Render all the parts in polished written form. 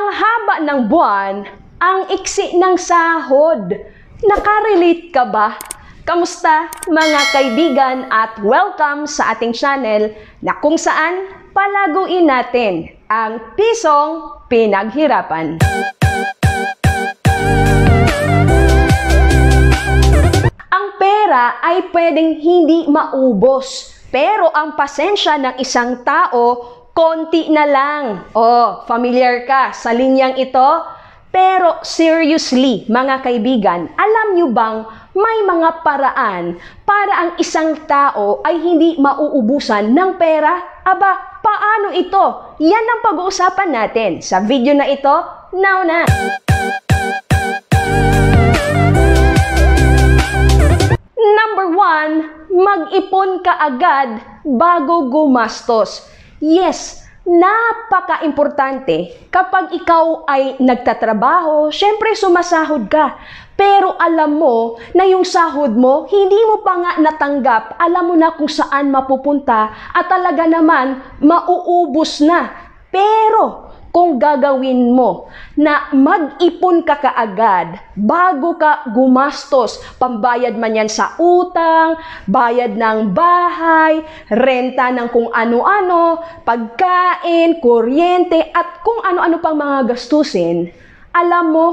Ang haba ng buwan, ang iksi ng sahod. Nakarelate ka ba? Kamusta mga kaibigan at welcome sa ating channel na kung saan palaguin natin ang pisong pinaghirapan. Ang pera ay pwedeng hindi maubos, pero ang pasensya ng isang tao konti na lang. Oh, familiar ka sa linyang ito? Pero seriously, mga kaibigan, alam nyo bang may mga paraan para ang isang tao ay hindi mauubusan ng pera? Aba, paano ito? Yan ang pag-uusapan natin sa video na ito. Now na! Number 1, mag-ipon ka agad bago gumastos. Yes, napaka-importante kapag ikaw ay nagtatrabaho, syempre sumasahod ka. Pero alam mo na yung sahod mo, hindi mo pa nga natanggap, alam mo na kung saan mapupunta at talaga naman mauubos na. Pero kung gagawin mo na mag-ipon ka kaagad bago ka gumastos, pambayad man yan sa utang, bayad ng bahay, renta ng kung ano-ano, pagkain, kuryente, at kung ano-ano pang mga gastusin, alam mo,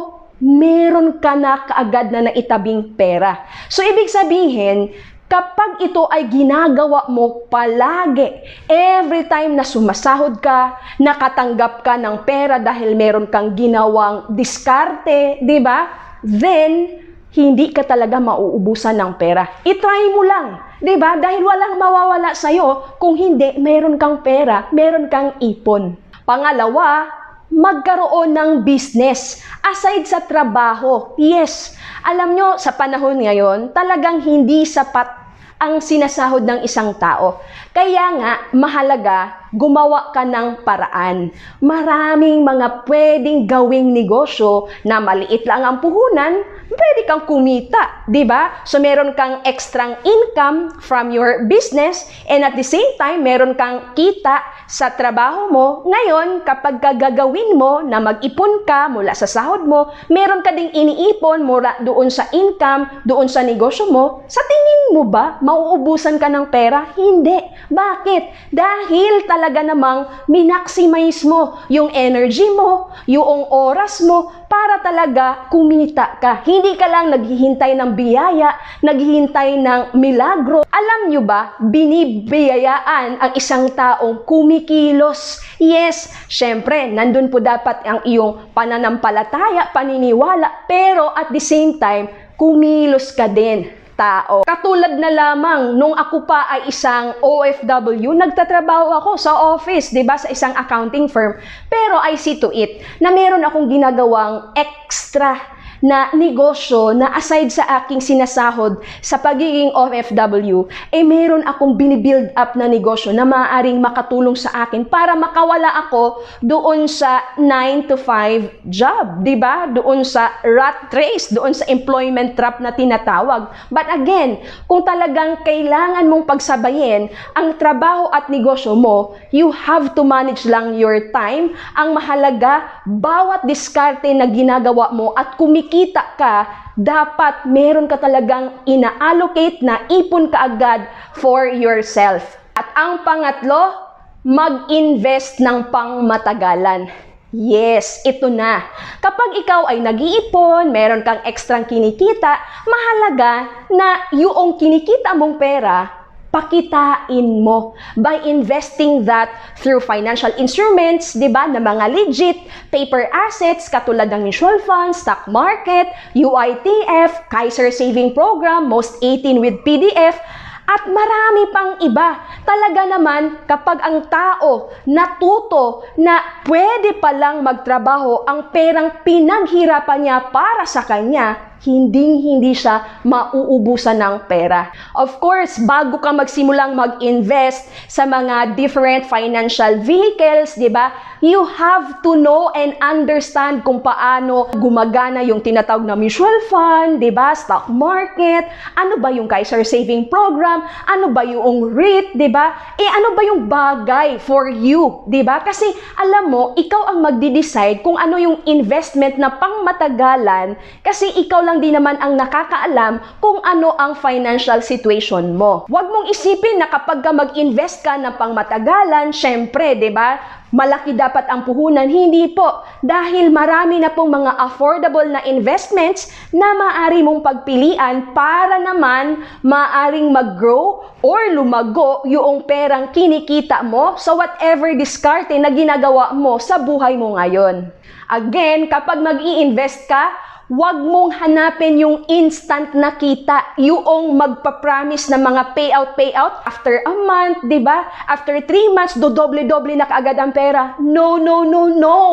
meron ka na kaagad na naitabing pera. So, ibig sabihin, kapag ito ay ginagawa mo palagi, every time na sumasahod ka, nakatanggap ka ng pera dahil meron kang ginawang diskarte, di ba? Then, hindi ka talaga mauubusan ng pera. I-try mo lang, di ba? Dahil walang mawawala sa'yo kung hindi meron kang pera, meron kang ipon. Pangalawa, magkaroon ng business aside sa trabaho. Yes, alam nyo, sa panahon ngayon, talagang hindi sapat ang sinasahod ng isang tao. Kaya nga, mahalaga, gumawa ka ng paraan. Maraming mga pwedeng gawing negosyo na maliit lang ang puhunan, pwede kang kumita, di ba? So, meron kang extrang income from your business and at the same time, meron kang kita sa trabaho mo. Ngayon, kapag gagawin mo na mag-ipon ka mula sa sahod mo, meron ka ding iniipon mula doon sa income, doon sa negosyo mo, sa tingin mo ba, mauubusan ka ng pera? Hindi. Bakit? Dahil talaga namang minaximize mo yung energy mo, yung oras mo, para talaga kumita ka. Hindi ka lang naghihintay ng biyaya, naghihintay ng milagro. Alam nyo ba, binibiyayaan ang isang taong kumikilos. Yes, syempre, nandun po dapat ang iyong pananampalataya, paniniwala, pero at the same time, kumilos ka din, tao. Katulad na lamang nung ako pa ay isang OFW, nagtatrabaho ako sa office, 'di ba, sa isang accounting firm. Pero I see to it na meron akong ginagawang extra na negosyo na aside sa aking sinasahod sa pagiging OFW, meron akong binibuild up na negosyo na maaaring makatulong sa akin para makawala ako doon sa 9 to 5 job, di ba? Doon sa rat race, doon sa employment trap na tinatawag. But again, kung talagang kailangan mong pagsabayin ang trabaho at negosyo mo, you have to manage lang your time. Ang mahalaga, bawat diskarte na ginagawa mo at kumikita ka, dapat meron ka talagang ina-allocate na ipon ka agad for yourself. At ang pangatlo, mag-invest ng pangmatagalan. Yes, ito na. Kapag ikaw ay nag-iipon, meron kang ekstrang kinikita, mahalaga na yung kinikita mong pera, pakitain mo by investing that through financial instruments, di ba, na mga legit paper assets katulad ng mutual funds, stock market, UITF, Kaiser Saving Program, Most 18 with PDF, at marami pang iba. Talaga naman, kapag ang tao natuto na pwede palang magtrabaho ang perang pinaghirapan niya para sa kanya, hindi siya mauubusan ng pera. Of course, bago ka magsimulang mag-invest sa mga different financial vehicles, di ba? You have to know and understand kung paano gumagana yung tinatawag na mutual fund, di ba? Stock market, ano ba yung Kaiser Saving Program, ano ba yung REIT, di ba? Ano ba yung bagay for you, di ba? Kasi alam mo, ikaw ang magdi-decide kung ano yung investment na pangmatagalan kasi ikaw lang din naman ang nakakaalam kung ano ang financial situation mo. Huwag mong isipin na kapag ka mag-invest ka ng pangmatagalan, syempre, di ba? Malaki dapat ang puhunan. Hindi po. Dahil marami na pong mga affordable na investments na maaari mong pagpilian para naman maaring mag-grow or lumago yung perang kinikita mo sa whatever diskarte na ginagawa mo sa buhay mo ngayon. Again, kapag mag-i-invest ka, huwag mong hanapin yung instant na kita, yung magpa-promise na mga payout after a month, di ba? After 3 months, dodoble-doble na kaagad ang pera. No.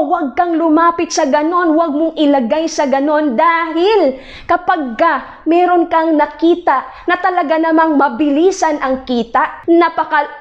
Huwag kang lumapit sa ganon. Huwag mong ilagay sa ganon dahil kapag meron kang nakita na talaga namang mabilisan ang kita,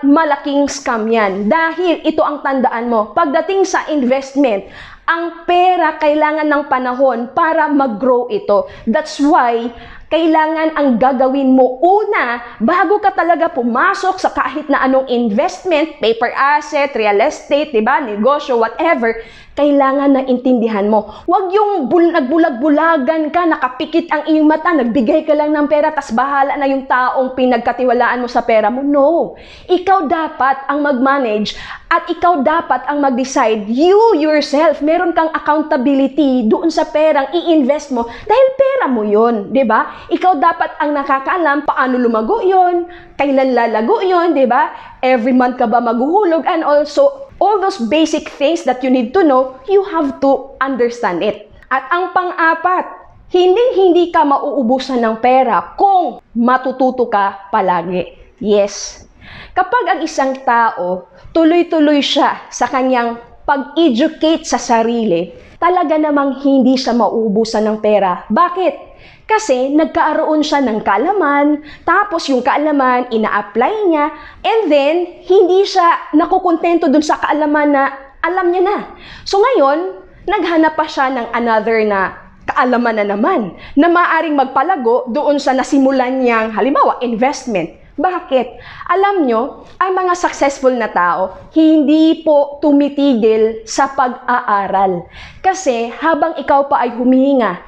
malaking scam yan. Dahil ito ang tandaan mo, pagdating sa investment, ang pera kailangan ng panahon para mag-grow ito. That's why, kailangan ang gagawin mo una, bago ka talaga pumasok sa kahit na anong investment, paper asset, real estate, diba, negosyo, whatever, kailangan na intindihan mo. Huwag yung nagbulag-bulagan ka, nakapikit ang iyong mata, nagbigay ka lang ng pera, tas bahala na yung taong pinagkatiwalaan mo sa pera mo. No. Ikaw dapat ang mag-manage at ikaw dapat ang mag-decide. You yourself, meron kang accountability doon sa perang i-invest mo dahil pera mo yun, di ba? Ikaw dapat ang nakakaalam paano lumago yun, kailan lalago yun, di ba? Every month ka ba maghuhulog, and also all those basic things that you need to know, you have to understand it. At ang pang-apat, hindi ka mauubusan ng pera kung matututo ka palagi. Yes. Kapag ang isang tao, tuloy-tuloy siya sa kanyang pag-educate sa sarili, talaga namang hindi siya mauubusan ng pera. Bakit? Kasi nagkaaroon siya ng kaalaman, tapos yung kaalaman, ina-apply niya, and then, hindi siya nakukontento dun sa kaalaman na alam niya na. So ngayon, naghanap pa siya ng another na kaalaman na naman, na maaaring magpalago doon sa nasimulan niyang, halimbawa, investment. Bakit? Alam nyo, ang mga successful na tao, hindi po tumitigil sa pag-aaral. Kasi habang ikaw pa ay humihinga,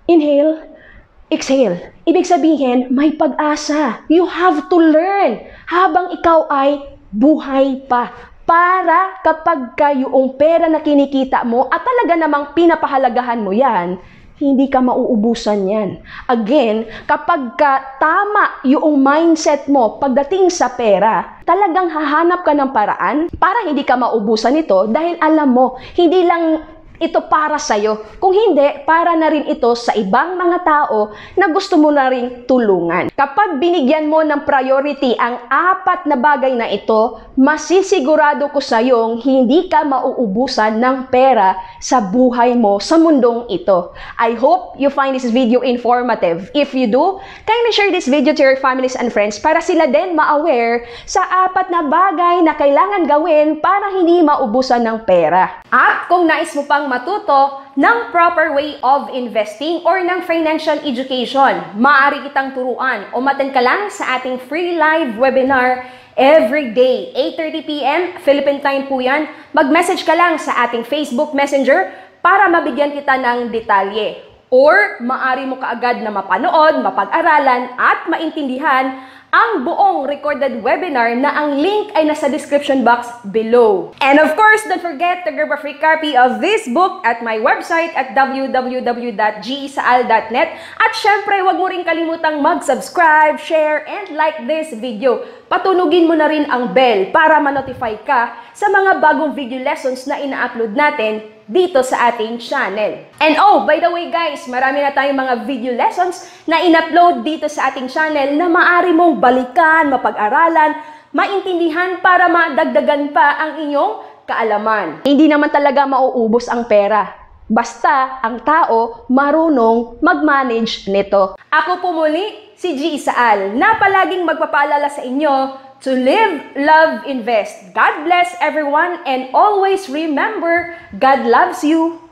inhale, exhale. Ibig sabihin, may pag-asa. You have to learn habang ikaw ay buhay pa. Para kapag yung pera na kinikita mo at talaga namang pinapahalagahan mo yan, hindi ka mauubusan yan. Again, kapag tama yung mindset mo pagdating sa pera, talagang hahanap ka ng paraan para hindi ka maubusan ito dahil alam mo, hindi lang ito para sa'yo. Kung hindi, para na rin ito sa ibang mga tao na gusto mo na rin tulungan. Kapag binigyan mo ng priority ang 4 na bagay na ito, masisigurado ko sa'yong hindi ka mauubusan ng pera sa buhay mo sa mundong ito. I hope you find this video informative. If you do, kindly share this video to your families and friends para sila din ma-aware sa 4 na bagay na kailangan gawin para hindi maubusan ng pera. At kung nais mo pang matuto ng proper way of investing or ng financial education, maaari kitang turuan o maten ka lang sa ating free live webinar every day, 8:30 PM, Philippine time po yan. Mag-message ka lang sa ating Facebook Messenger para mabigyan kita ng detalye. Or maaari mo kaagad na mapanood, mapag-aralan at maintindihan ang buong recorded webinar na ang link ay nasa description box below. And of course, don't forget to grab a free copy of this book at my website at www.gesaal.net. At syempre, huwag mo rin kalimutang mag-subscribe, share, and like this video. Patunugin mo na rin ang bell para ma-notify ka sa mga bagong video lessons na ina-upload natin dito sa ating channel. And oh, by the way guys, marami na tayong mga video lessons na in-upload dito sa ating channel na maaari mong balikan, mapag-aralan, maintindihan para madagdagan pa ang inyong kaalaman. Hindi naman talaga mauubos ang pera. Basta ang tao marunong mag-manage nito. Ako po muli, si G. Isaal, na palaging magpapaalala sa inyo to live, love, invest. God bless everyone and always remember, God loves you.